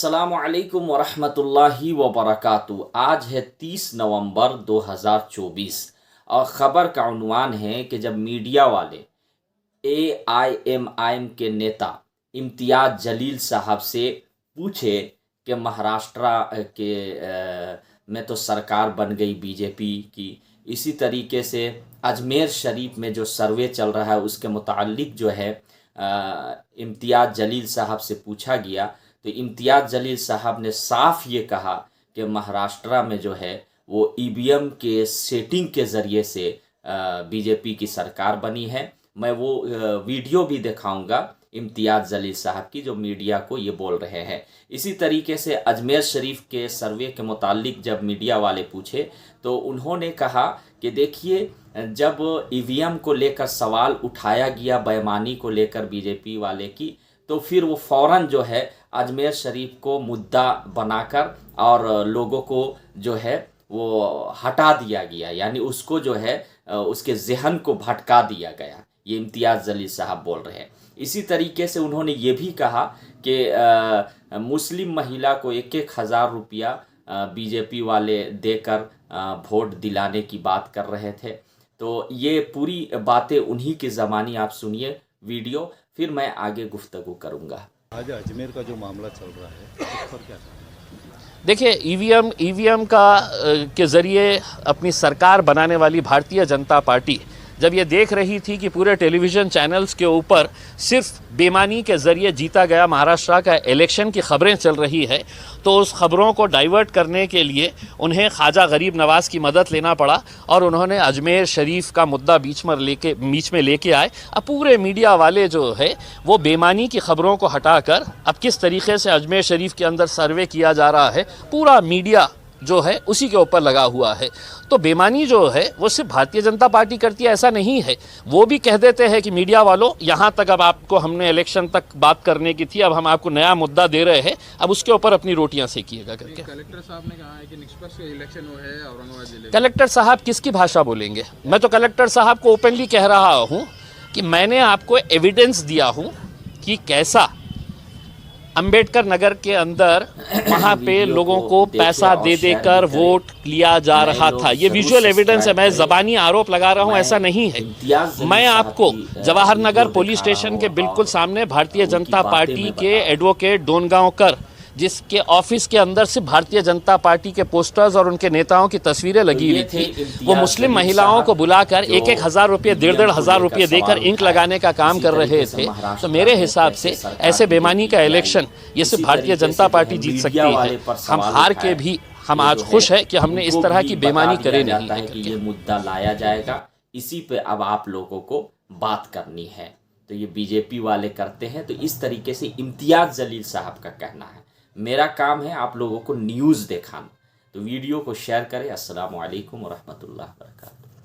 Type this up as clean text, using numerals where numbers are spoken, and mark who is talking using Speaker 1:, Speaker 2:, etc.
Speaker 1: अस्सलामुअलैकुम वरहमतुल्लाहि वबरकातुहू। आज है 30 नवंबर 2024 और ख़बर का उन्वान है कि जब मीडिया वाले AIMIM के नेता इम्तियाज़ जलील साहब से पूछे कि महाराष्ट्र के में तो सरकार बन गई बीजेपी की, इसी तरीके से अजमेर शरीफ में जो सर्वे चल रहा है उसके मुताल्लिक जो है इम्तियाज़ जलील साहब से पूछा गया तो इम्तियाज़ जलील साहब ने साफ ये कहा कि महाराष्ट्र में जो है वो EVM के सेटिंग के ज़रिए से बीजेपी की सरकार बनी है। मैं वो वीडियो भी दिखाऊंगा इम्तियाज़ जलील साहब की जो मीडिया को ये बोल रहे हैं। इसी तरीके से अजमेर शरीफ के सर्वे के मुताल्लिक जब मीडिया वाले पूछे तो उन्होंने कहा कि देखिए, जब EVM को लेकर सवाल उठाया गया, बेईमानी को लेकर बीजेपी वाले की, तो फिर वो फ़ौरन जो है अजमेर शरीफ को मुद्दा बनाकर और लोगों को जो है वो हटा दिया गया, यानी उसको जो है उसके जहन को भटका दिया गया। ये इम्तियाज़ जलील साहब बोल रहे हैं। इसी तरीके से उन्होंने ये भी कहा कि मुस्लिम महिला को 1,000 रुपया बीजेपी वाले देकर वोट दिलाने की बात कर रहे थे। तो ये पूरी बातें उन्हीं की ज़बानी आप सुनिए वीडियो, फिर मैं आगे गुफ्तगू करूँगा।
Speaker 2: आज अजमेर का जो मामला चल रहा है उस पर क्या कहें?
Speaker 3: देखिए, ईवीएम के ज़रिए अपनी सरकार बनाने वाली भारतीय जनता पार्टी जब ये देख रही थी कि पूरे टेलीविज़न चैनल्स के ऊपर सिर्फ बेईमानी के ज़रिए जीता गया महाराष्ट्र का इलेक्शन की खबरें चल रही है, तो उस खबरों को डाइवर्ट करने के लिए उन्हें ख्वाजा गरीब नवाज़ की मदद लेना पड़ा और उन्होंने अजमेर शरीफ का मुद्दा बीच में लेके आए। अब पूरे मीडिया वाले जो है वो बेईमानी की खबरों को हटाकर अब किस तरीके से अजमेर शरीफ के अंदर सर्वे किया जा रहा है, पूरा मीडिया जो है उसी के ऊपर लगा हुआ है। तो बेईमानी जो है वो सिर्फ भारतीय जनता पार्टी करती है ऐसा नहीं है। वो भी कह देते हैं कि मीडिया वालों, यहाँ तक अब आपको हमने इलेक्शन तक बात करने की थी, अब हम आपको नया मुद्दा दे रहे हैं, अब उसके ऊपर अपनी रोटियां सेकिएगा करके।
Speaker 4: कलेक्टर साहब ने कहा है कि निष्पक्ष इलेक्शन हुआ है औरंगाबाद जिले।
Speaker 3: कलेक्टर साहब किसकी भाषा बोलेंगे? मैं तो कलेक्टर साहब को ओपनली कह रहा हूँ कि मैंने आपको एविडेंस दिया हूँ कि कैसा अंबेडकर नगर के अंदर वहाँ पे लोगों को पैसा दे देकर वोट लिया जा रहा था। ये विजुअल एविडेंस है, मैं ज़बानी आरोप लगा रहा हूँ ऐसा नहीं है। मैं आपको जवाहर नगर पुलिस स्टेशन के बिल्कुल सामने भारतीय जनता पार्टी के एडवोकेट डोनगांवकर, जिसके ऑफिस के अंदर से भारतीय जनता पार्टी के पोस्टर्स और उनके नेताओं की तस्वीरें लगी हुई थी, वो मुस्लिम महिलाओं को बुलाकर 1,000 रुपये 1,500 रुपये देकर इंक लगाने का काम कर रहे थे। तो मेरे हिसाब से ऐसे बेईमानी का इलेक्शन ये सिर्फ भारतीय जनता पार्टी जीत सकती है। हम हार के भी हम आज खुश है कि हमने इस तरह की बेईमानी करे नहीं है
Speaker 1: कि ये मुद्दा लाया जाएगा, इसी पे अब आप लोगों को बात करनी है। तो ये बीजेपी वाले करते हैं, तो इस तरीके से इम्तियाज़ जलील साहब का कहना है। मेरा काम है आप लोगों को न्यूज़ दिखाना, तो वीडियो को शेयर करें। अस्सलामु अलैकुम वरहमतुल्लाहि वबरकातुहू।